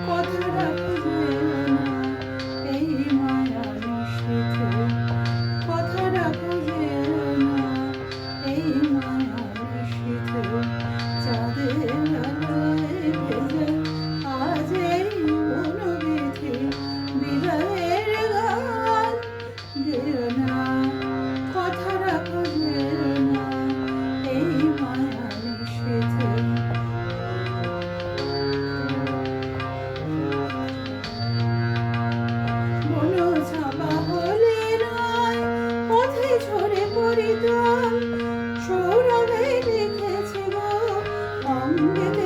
কথাটা বুঝেও না এই মায়া নিশীথে, কথাটা বুঝেও না এই মায়া নিশীথে। চাঁদের আলোয় ভেজে আজ এই অনুবিধি বিদায়ের গান গেও না, কথাটা বুঝেও না এই মায়া নিশীথে। ছাপা হলে নয় পথে ঝরে পড়িতাম, সৌরভে লিখেছে গো অঙ্গে